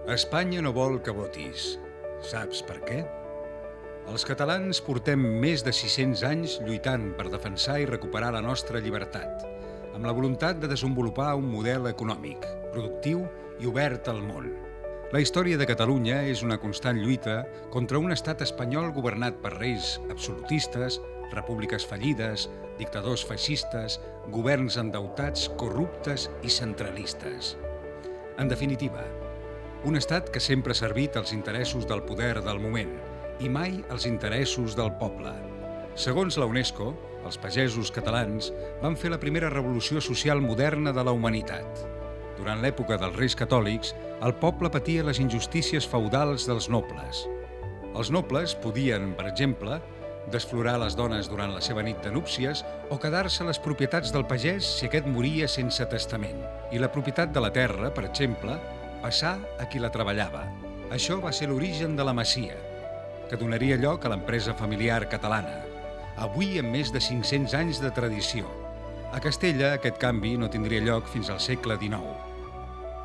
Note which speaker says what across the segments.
Speaker 1: Espanya no vol que votis. Saps per què? Els catalans portem més de 600 anys lluitant per defensar i recuperar la nostra llibertat, amb la voluntat de desenvolupar un model econòmic, productiu i obert al món. La història de Catalunya és una constant lluita contra un estat espanyol governat per reis absolutistes, repúbliques fallides, dictadors feixistes, governs endeutats, corruptes i centralistes. En definitiva, un estat que sempre ha servit als interessos del poder del moment i mai als interessos del poble. Segons la UNESCO, els pagesos catalans van fer la primera revolució social moderna de la humanitat. Durant l'època dels reis catòlics, el poble patia les injustícies feudals dels nobles. Els nobles podien, per exemple, desflorar les dones durant la seva nit de núpcies o quedar-se les propietats del pagès si aquest moria sense testament. I la propietat de la terra, per exemple, passar a qui la treballava. Això va ser l'origen de la masia, que donaria lloc a l'empresa familiar catalana, avui amb més de 500 anys de tradició. A Castella, aquest canvi no tindria lloc fins al segle XIX.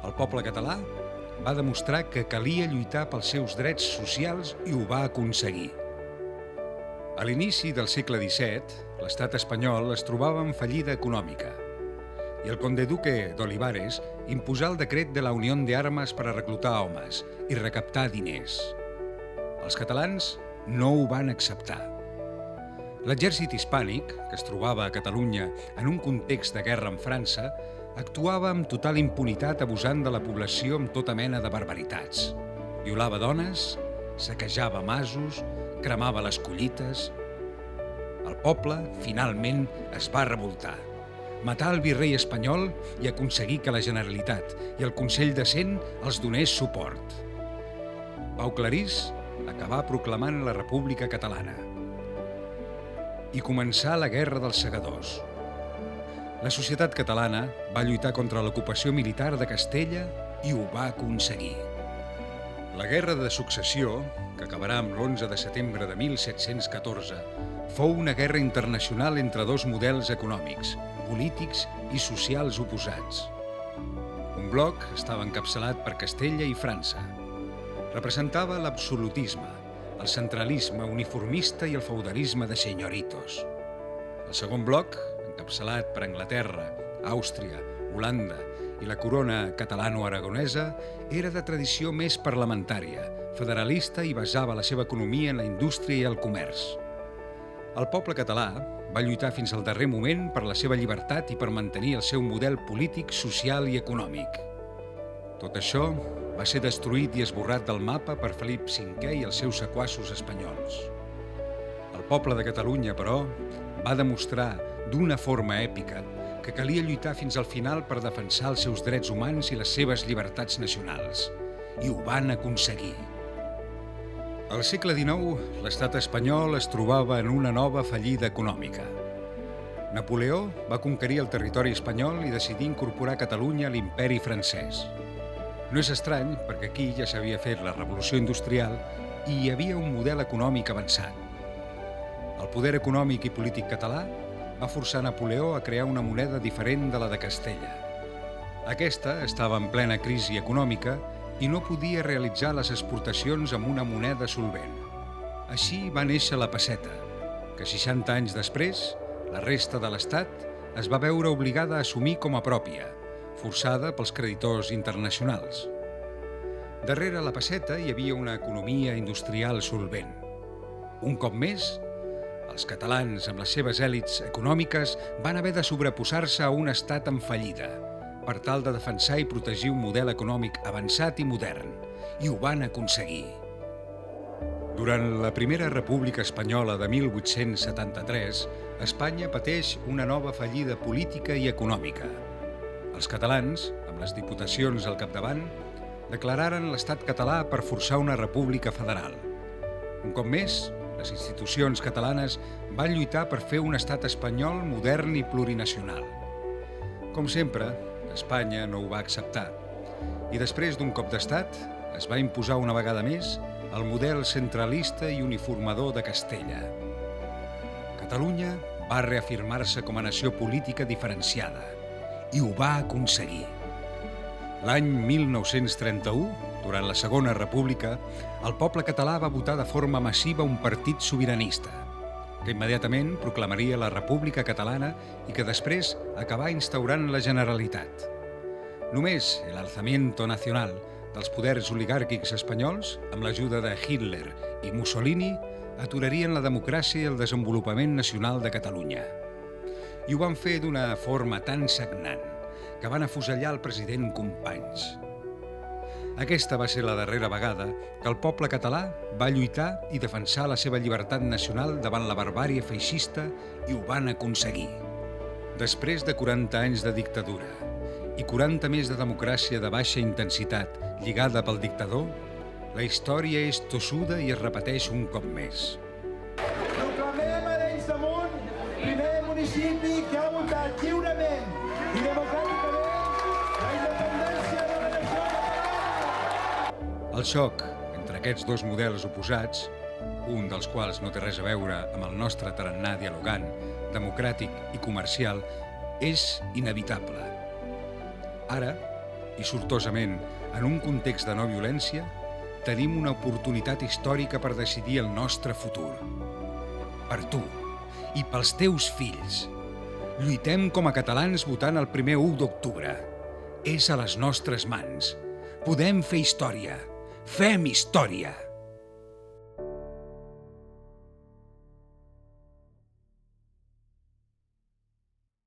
Speaker 1: El poble català va demostrar que calia lluitar pels seus drets socials i ho va aconseguir. A l'inici del segle XVII, l'estat espanyol es trobava en fallida econòmica i el conde duque d'Olivares imposà el decret de la Unió de Armes per a reclutar homes i recaptar diners. Els catalans no ho van acceptar. L'exèrcit hispànic, que es trobava a Catalunya en un context de guerra amb França, actuava amb total impunitat abusant de la població amb tota mena de barbaritats. Violava dones, saquejava masos, cremava les collites. El poble, finalment, es va revoltar, matar el virrei espanyol i aconseguir que la Generalitat i el Consell de Cent els donés suport. Pau Clarís acabà proclamant la República Catalana i començà la Guerra dels Segadors. La societat catalana va lluitar contra l'ocupació militar de Castella i ho va aconseguir. La Guerra de Successió, que acabarà amb l'11 de setembre de 1714, fou una guerra internacional entre dos models econòmics, polítics i socials oposats. Un bloc estava encapçalat per Castella i França. Representava l'absolutisme, el centralisme uniformista i el feudalisme de senyoritos. El segon bloc, encapçalat per Anglaterra, Àustria, Holanda i la corona catalano-aragonesa, era de tradició més parlamentària, federalista i basava la seva economia en la indústria i el comerç. El poble català va lluitar fins al darrer moment per la seva llibertat i per mantenir el seu model polític, social i econòmic. Tot això va ser destruït i esborrat del mapa per Felip V i els seus sequaços espanyols. El poble de Catalunya, però, va demostrar d'una forma èpica que calia lluitar fins al final per defensar els seus drets humans i les seves llibertats nacionals. I ho van aconseguir. Al segle XIX, l'estat espanyol es trobava en una nova fallida econòmica. Napoleó va conquerir el territori espanyol i decidí incorporar Catalunya a l'imperi francès. No és estrany, perquè aquí ja s'havia fet la revolució industrial i hi havia un model econòmic avançat. El poder econòmic i polític català va forçar Napoleó a crear una moneda diferent de la de Castella. Aquesta estava en plena crisi econòmica i no podia realitzar les exportacions amb una moneda solvent. Així va néixer la pesseta, que 60 anys després, la resta de l'Estat es va veure obligada a assumir com a pròpia, forçada pels creditors internacionals. Darrere la pesseta hi havia una economia industrial solvent. Un cop més, els catalans, amb les seves èlits econòmiques, van haver de sobreposar-se a un estat en fallida, per tal de defensar i protegir un model econòmic avançat i modern, i ho van aconseguir. Durant la Primera República Espanyola de 1873, Espanya pateix una nova fallida política i econòmica. Els catalans, amb les diputacions al capdavant, declararen l'estat català per forçar una república federal. Un cop més, les institucions catalanes van lluitar per fer un estat espanyol modern i plurinacional. Com sempre, Espanya no ho va acceptar i després d'un cop d'estat es va imposar una vegada més el model centralista i uniformador de Castella. Catalunya va reafirmar-se com a nació política diferenciada i ho va aconseguir. L'any 1931, durant la Segona República, el poble català va votar de forma massiva un partit sobiranista, que immediatament proclamaria la República Catalana i que després acabà instaurant la Generalitat. Només el alzamiento nacional dels poders oligàrquics espanyols, amb l'ajuda de Hitler i Mussolini, aturarien la democràcia i el desenvolupament nacional de Catalunya. I ho van fer d'una forma tan sagnant que van afusellar el president Companys. Aquesta va ser la darrera vegada que el poble català va lluitar i defensar la seva llibertat nacional davant la barbàrie feixista i ho van aconseguir. Després de 40 anys de dictadura i 40 més de democràcia de baixa intensitat lligada pel dictador, la història és tossuda i es repeteix un cop més.
Speaker 2: Proclamem Arenys de Munt, primer municipi que ha votat lliurement i democràticament la independència de la nació catalana.
Speaker 1: El xoc entre aquests dos models oposats, un dels quals no té res a veure amb el nostre tarannà dialogant, democràtic i comercial, és inevitable. Ara, i sortosament, en un context de no violència, tenim una oportunitat històrica per decidir el nostre futur. Per tu i pels teus fills. Lluitem com a catalans votant el primer 1 d'octubre. És a les nostres mans. Podem fer història. Fem història!